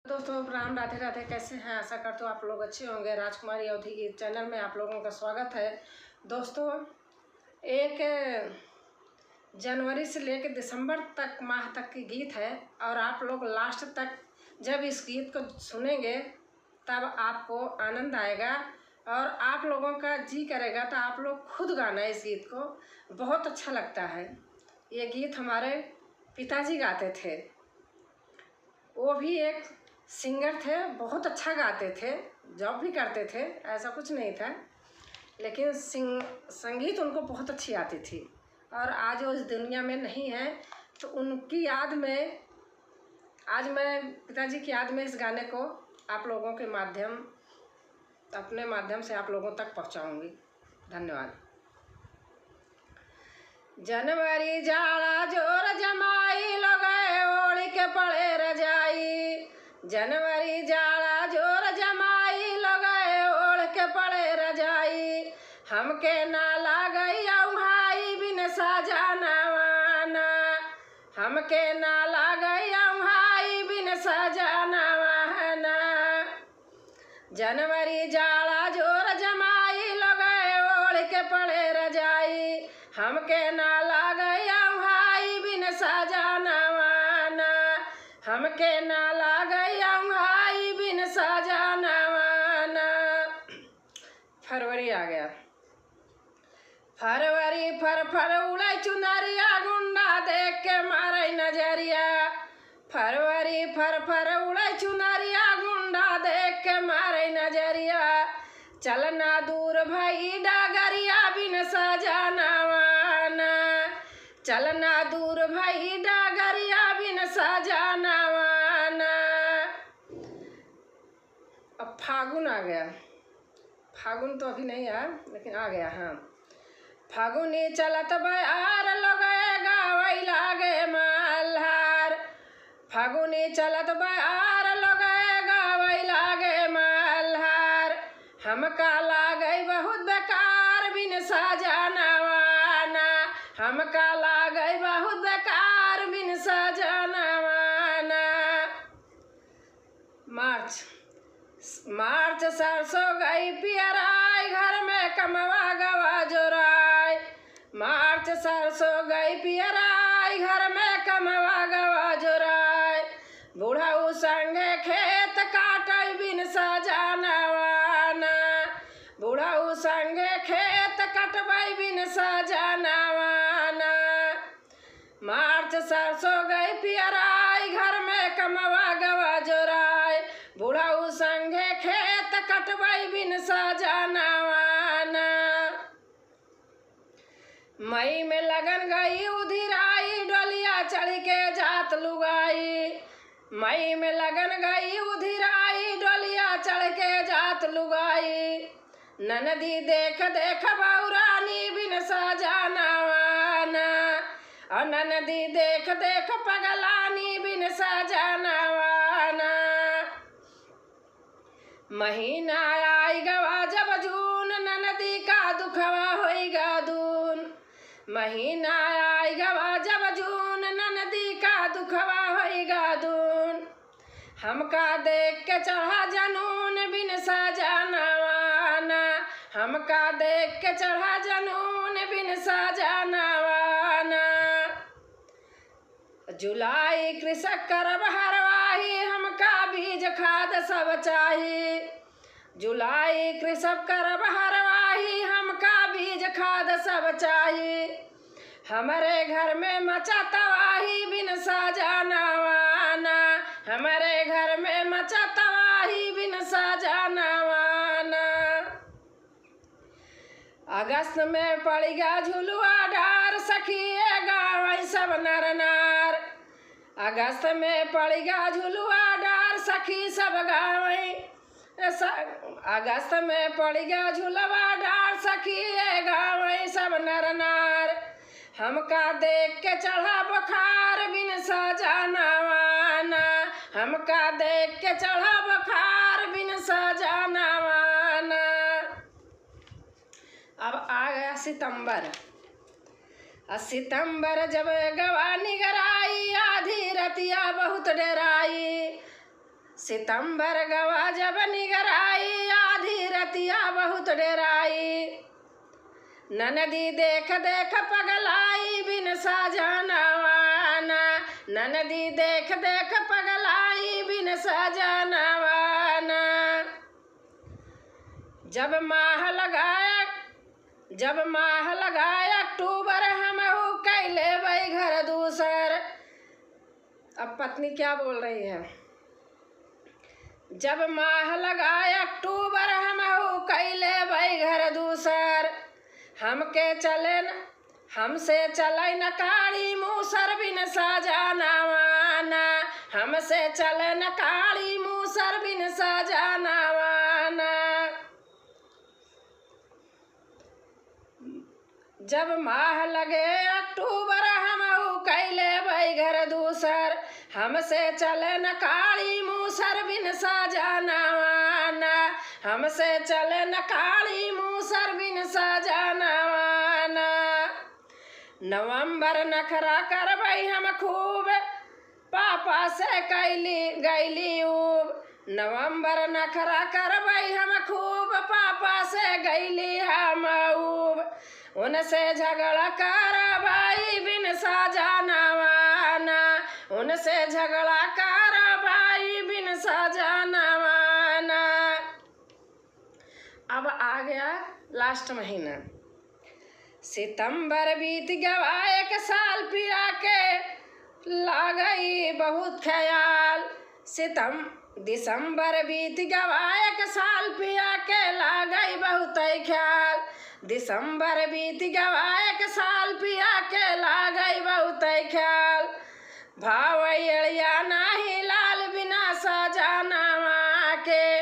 दोस्तों राम राधे राधे। कैसे हैं? आशा करते हो आप लोग अच्छे होंगे। राजकुमारी अवधी की चैनल में आप लोगों का स्वागत है। दोस्तों 1 जनवरी से लेकर दिसंबर तक माह तक की गीत है और आप लोग लास्ट तक जब इस गीत को सुनेंगे तब आपको आनंद आएगा और आप लोगों का जी करेगा तो आप लोग खुद गाना इस गीत को। बहुत अच्छा लगता है। ये गीत हमारे पिताजी गाते थे। वो भी एक सिंगर थे, बहुत अच्छा गाते थे, जॉब भी करते थे, ऐसा कुछ नहीं था, लेकिन संगीत उनको बहुत अच्छी आती थी और आज वो इस दुनिया में नहीं है। तो उनकी याद में आज मैं पिताजी की याद में इस गाने को आप लोगों के अपने माध्यम से आप लोगों तक पहुंचाऊंगी। धन्यवाद। जनवरी जाड़ा जोर जमाई लोगे ओढ़ के पड़े रजाई। जनवरी जाड़ा जोर जमाई लोगे ओढ़ के पड़े रजाई। हमके ना लागई औहाई बिन सजनवाना। हमके ना लागई औहाई बिन सजनवाना। जनवरी जाड़ा जोर जमाई लोगे ओढ़ के पड़े रजाई। हमके ना लागई औहाई बिन सजनवाना। हमके ना लागई औहाई बिन सजनवाना। फरवरी आ गया। फरवरी फर फर उड़े चुनरिया गुंडा देख के मारे नजरिया। फरवरी फर फर उड़े चुनरिया गुंडा देख के मारे नजरिया। चलना दूर भई डागरिया बिन सजनवाना। चलना दूर भई डागरिया बिन सजनवाना। अब फागुन आ गया। फागुन तो अभी नहीं आया लेकिन आ गया। हाँ, फागुनी चलत बयार लोगे गावई लागे मल्हार। फागुनी चलत बयार लोगे गावई लागे मल्हार। हमका लागई बहुत बेकार बिन सजनवाना। हमका लागई बहुत बेकार बिन सजनवाना। मार्च सरसों गई पियराई घर में कमवा गवा जोराई। मार्च सरसों गई पियराई घर में कमवा गवा जोराई। बूढ़ऊ संगे खेत काटई बिन सजनवाना। बूढ़ऊ संगे खेत कटबई बिन सजनवाना। मार्च सरसों गई पियराई घर में कमवा गवा जोराई। बूढ़ऊ संगे खेत कटबई बिन सजनवाना। मई में लगन गई उधिराई डोलिया चढ़ के जात लुगाई। मई में लगन गई उधिराई डोलिया चढ़ के जात लुगाई। ननदी देख देख बौरानी बिन सजनवाना। और ननदी देख देख पगलानी बिन सजनवाना। महीना आई गवा जब जून ननदी का दुखवा होइगा दून। महीना आई गवा जब जून ननदी का दुखवा होइगा दून। हमका देख के चढ़ा जनून बिन सजनवाना। हमका देख के चढ़ा जनून बिन सजनवाना। जुलाई कृषक करब हरवाही हमका बीज खाद सब चाही। जुलाई कृषक करब हरवाही हमका बीज खाद सब चाही। हमारे घर में मचा तवाही बिन सजनवाना। हमारे घर में मचा तवाही बिन सजनवाना। अगस्त में पड़ेगा झुलुआ डार सखिए गावई सब नर नार। अगस्त में पड़ेगा झुलुआ डार सखी सब गावई। अगस्त में पड़ेगा झुलवा डार सखिए गावई सब नर नार। हमका देख के चढ़ा बुखार बिन सजनवाना। हमका देख के चढ़ा बुखार बिन सजनवाना। अब आ गया सितंबर। सितंबर जब गवा निगराई आधी रतिया बहुत डराई। सितंबर गवा जब निगराई, आधी रतिया बहुत डेराई। ननदी देख देख पगलाई, बिन सजनवाना। ननदी देख देख पगलाई, बिन सजनवाना। जब माह लगाया अक्टूबर, हमहू कैले वही घर दूसर। अब पत्नी क्या बोल रही है? जब माह लगाया अक्टूबर, हमहू कैले वही घर दूसर। हमसे चले न काली मूसर, बिन सजनवाना। हमसे चले न काली मूसर, बिन सजनवाना। जब माह लगे अक्टूबर, हमहू कैले वही घर दूसर। हमसे चले न काली मूसर, बिन सजनवाना। हमसे चले न काली मूसर, बिन सजनवाना। नवंबर नखरा करबई हम खूब, पापा से गैली ऊब। नवंबर नखरा करबई हम खूब, पापा से गैली हम ऊब। उनसे झगड़ा करबई, बिन सजनवाना। उनसे झगड़ा करबई, बिन सजनवाना। अब आ गया लास्ट महीना। सितंबर बीत गवा, एक साल पिया के लागई बहुत ख्याल। दिसंबर बीत गवा, एक साल पिया के लागई बहुत ख्याल। दिसंबर बीत गवा, एक साल पिया के लागई बहुत ख्याल। भावैया नाही लाल, बिना सजनवा के।